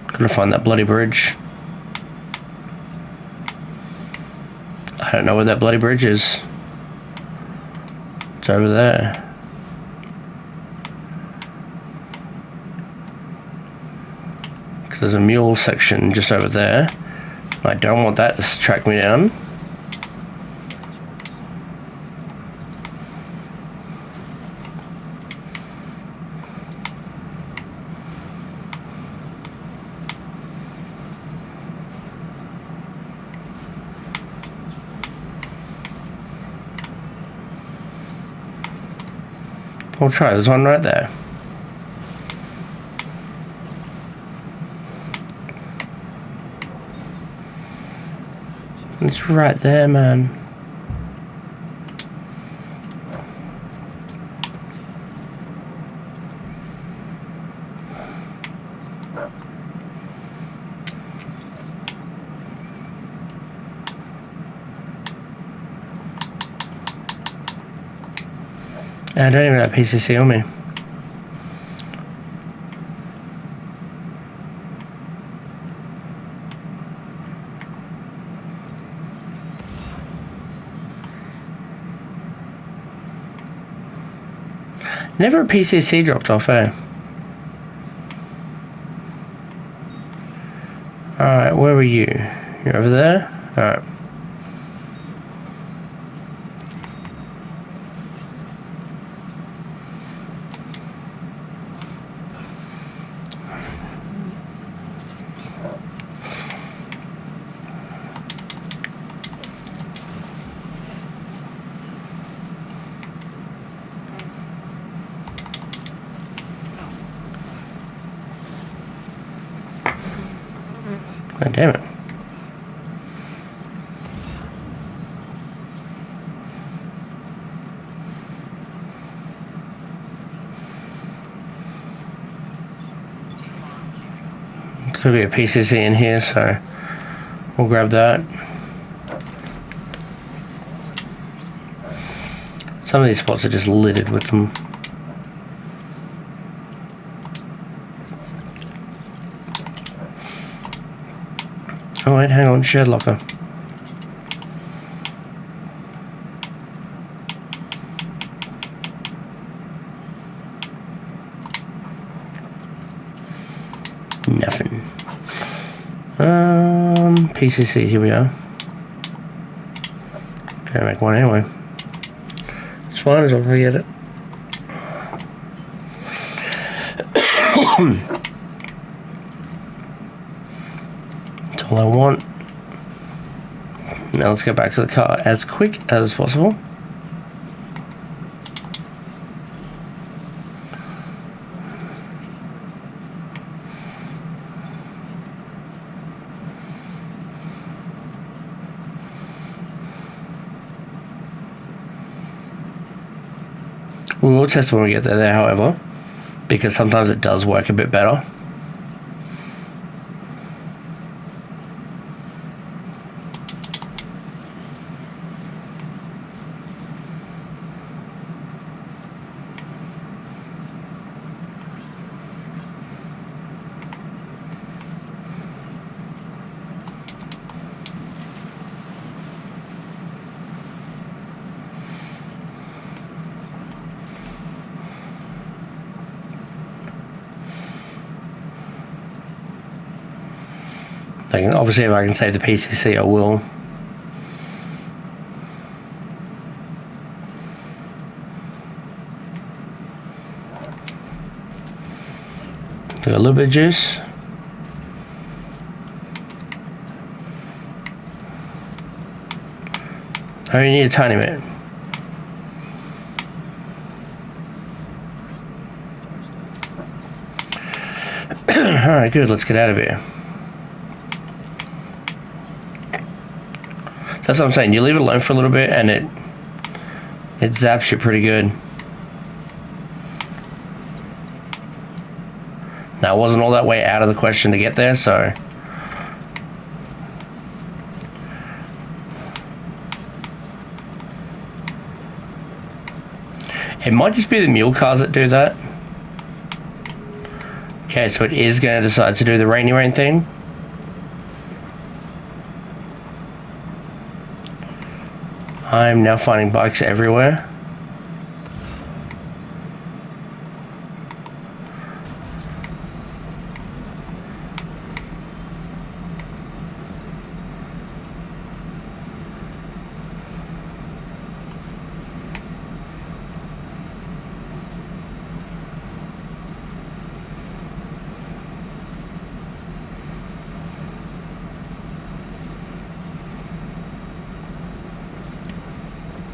Gonna find that bloody bridge. I don't know where that bloody bridge is. It's over there. Because there's a mule section just over there. I don't want that to track me down. We'll try this one right there. It's right there, man. I don't even have PCC on me. Never a PCC dropped off, eh? Alright, where were you? You're over there? Alright. God damn it. There's going to be a PCC in here, so we'll grab that. Some of these spots are just littered with them. Oh wait, hang on, shed locker. Nothing. PCC, here we are. Gonna make one anyway. It's fine as long as I get it. That's all I want. Now let's go back to the car as quick as possible. We will test when we get there, however, because sometimes it does work a bit better. Obviously, if I can save the PCC, I will. Got a little bit of juice. I only need a tiny bit. Alright, good, let's get out of here. That's what I'm saying, you leave it alone for a little bit and it zaps you pretty good. Now, it wasn't all that way out of the question to get there, so... It might just be the mule cars that do that. Okay, so it is going to decide to do the rainy rain thing. I'm now finding bikes everywhere.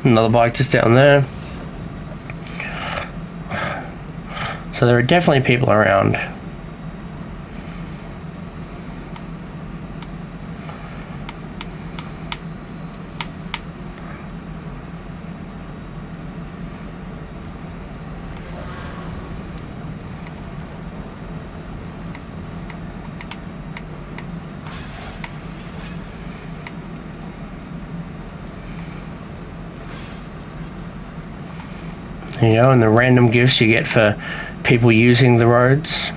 Another bike just down there. So there are definitely people around. You know, and the random gifts you get for people using the roads.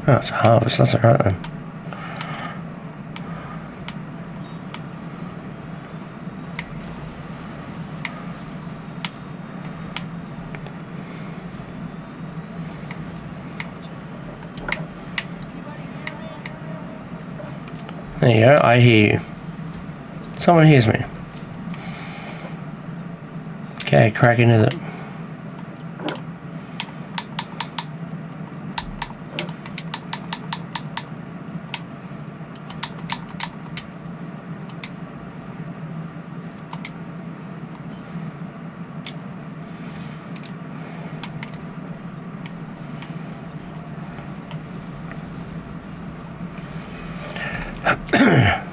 Oh, it's a harvest, that's alright then. There you go, I hear you. Someone hears me. Okay, crack into it.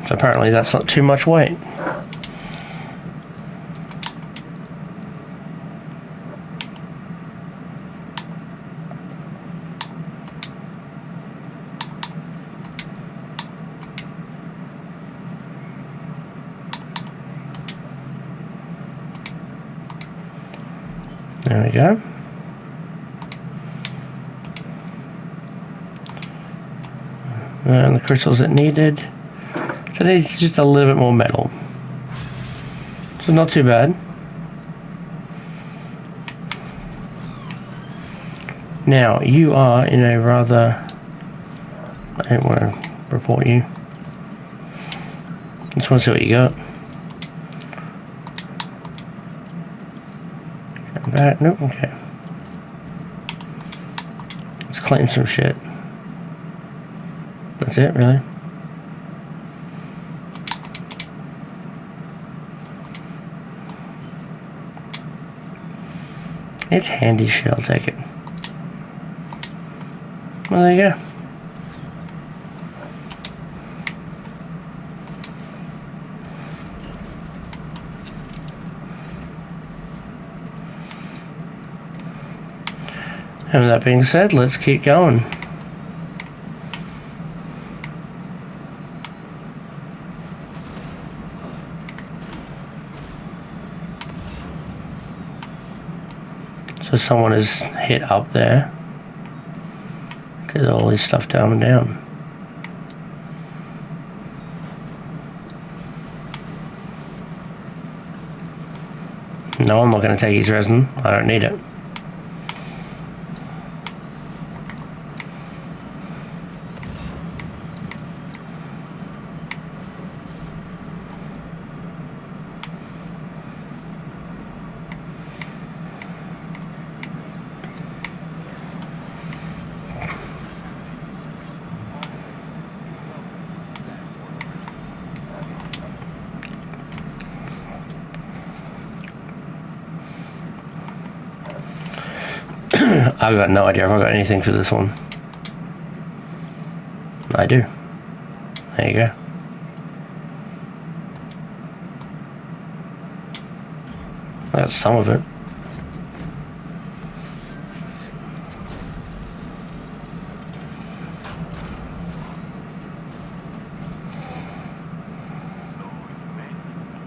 So apparently that's not too much weight. There we go. And the crystals it needed. So it needs just a little bit more metal. So not too bad. Now, you are in a rather... I don't want to report you. Just want to see what you got. Back. Nope, okay. Let's claim some shit. That's it, really? It's handy shit, I'll take it. Well, there you go. And with that being said, let's keep going. So someone has hit up there. Get all this stuff down and down. No, I'm not going to take his resin. I don't need it. I've got no idea if I've got anything for this one. I do. There you go. That's some of it.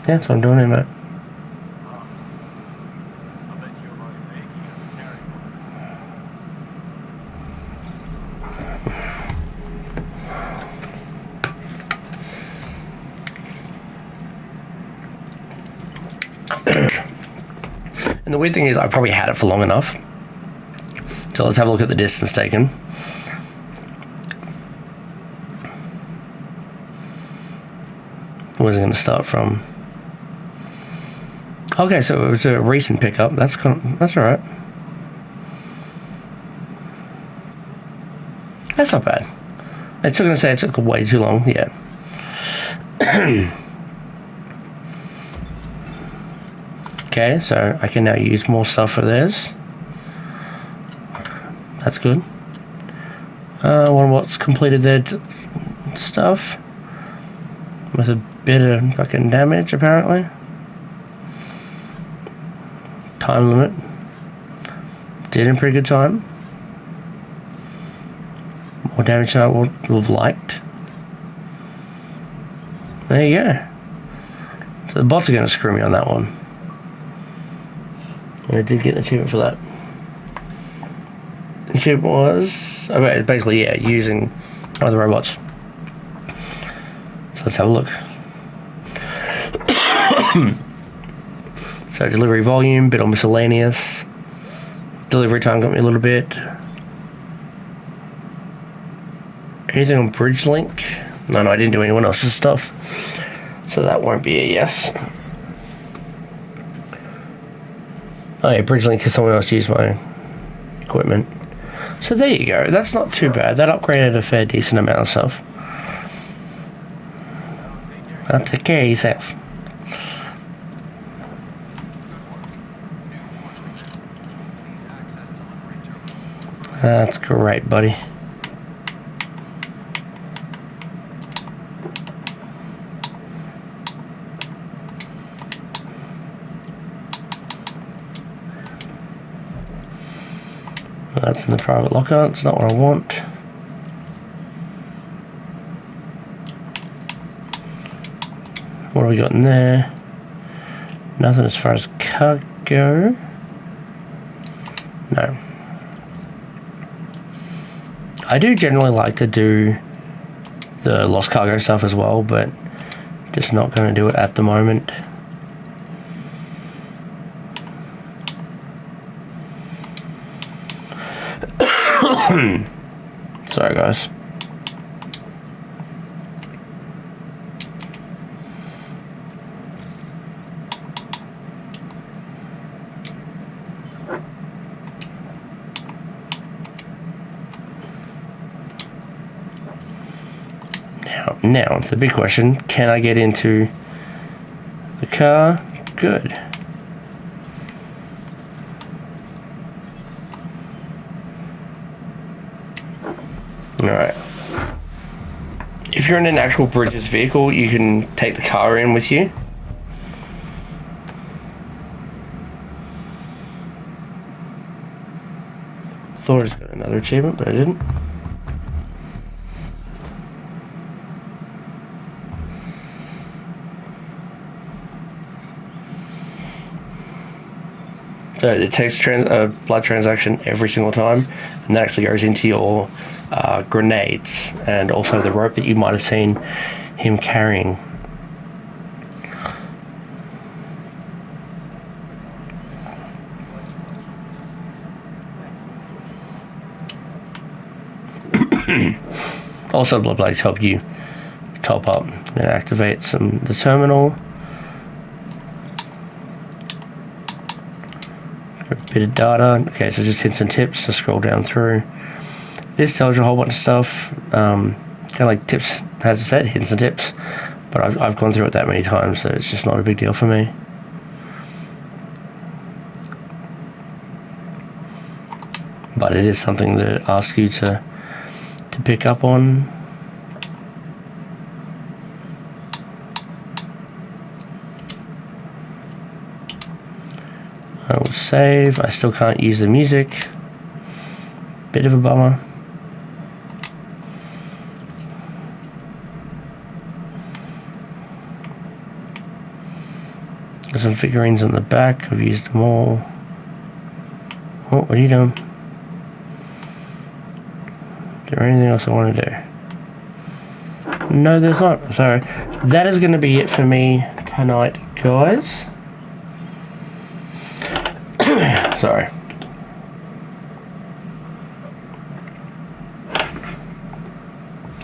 Yeah, that's what I'm doing here, mate. And the weird thing is I probably had it for long enough. So let's have a look at the distance taken. Where's it going to start from? Okay, so it was a recent pickup. That's all right. That's not bad. It's still going to say it took way too long. Yeah. Okay, so I can now use more stuff for this. That's good. Wonder what's completed their stuff with a bit of fucking damage, apparently. Time limit. Did in pretty good time. More damage than I would have liked. There you go. So the bots are going to screw me on that one. And I did get an achievement for that. The achievement was basically, yeah, using one of the robots. So let's have a look. So delivery volume, bit on miscellaneous. Delivery time got me a little bit. Anything on bridge link? No, I didn't do anyone else's stuff. So that won't be a yes. Oh yeah, bridge link because someone else used my equipment. So there you go. That's not too bad. That upgraded a fair decent amount of stuff. Well, take care of yourself. That's great, buddy. That's in the private locker. It's not what I want. What have we got in there? Nothing as far as cargo. No. I do generally like to do the lost cargo stuff as well, but just not going to do it at the moment. Sorry, guys. Now, the big question, can I get into the car? Good. Alright. If you're in an actual Bridges vehicle, you can take the car in with you. Thought I just got another achievement, but I didn't. So it takes a blood transaction every single time, and that actually goes into your grenades and also the rope that you might have seen him carrying. Also, blood plates help you top up and activate the terminal. A bit of data. Okay, so just hints and tips to scroll down through. This tells you a whole bunch of stuff. Kind of like tips, as I said, hints and tips. But I've gone through it that many times, so it's just not a big deal for me. But it is something that asks you to pick up on. I will save. I still can't use the music. Bit of a bummer. There's some figurines in the back. I've used them all. Oh, what are you doing? Is there anything else I want to do? No, there's not. So that is going to be it for me tonight, guys. Sorry.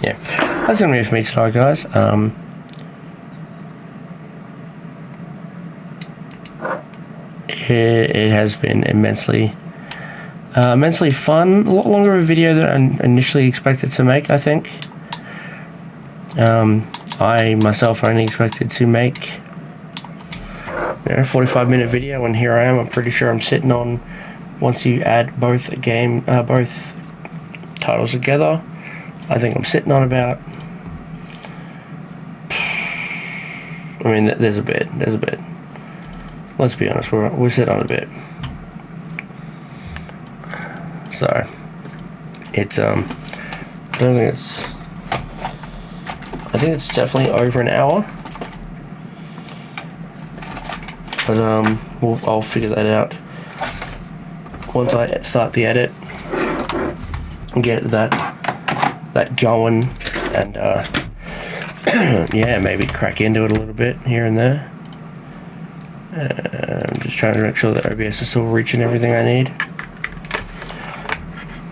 Yeah, that's going to be it for me tonight, guys. It has been immensely fun. A lot longer of a video than I initially expected to make, I think. I myself only expected to make a 45-minute video, and here I am. I'm pretty sure I'm sitting on, once you add both titles together, I think I'm sitting on about, I mean, there's a bit. Let's be honest, we're sitting on a bit. So it's I think it's definitely over an hour. But I'll figure that out once I start the edit and get that going, and yeah, maybe crack into it a little bit here and there. I'm just trying to make sure that OBS is still reaching everything I need.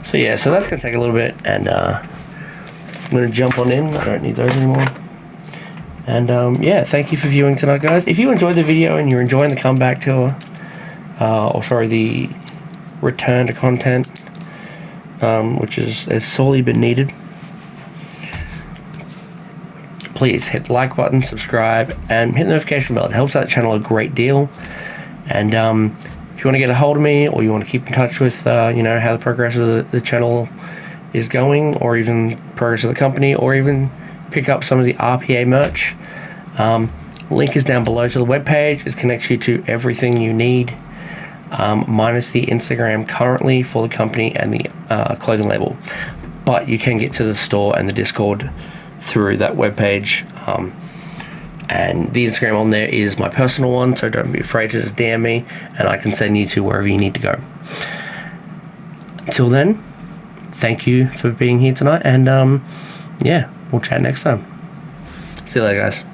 So yeah, so that's gonna take a little bit, and I'm gonna jump on in. I don't need those anymore. And yeah, thank you for viewing tonight, guys. If you enjoyed the video and you're enjoying the comeback tour, the return to content, which has sorely been needed, please hit the like button, subscribe, and hit the notification bell. It helps out the channel a great deal. And if you want to get a hold of me, or you want to keep in touch with how the progress of the channel is going, or even progress of the company, or even pick up some of the RPA merch, link is down below to the webpage. It connects you to everything you need, minus the Instagram currently for the company and the clothing label. But you can get to the store and the Discord through that webpage. And the Instagram on there is my personal one, so don't be afraid to just DM me, and I can send you to wherever you need to go. Until then, thank you for being here tonight, and yeah, we'll chat next time. See you later, guys.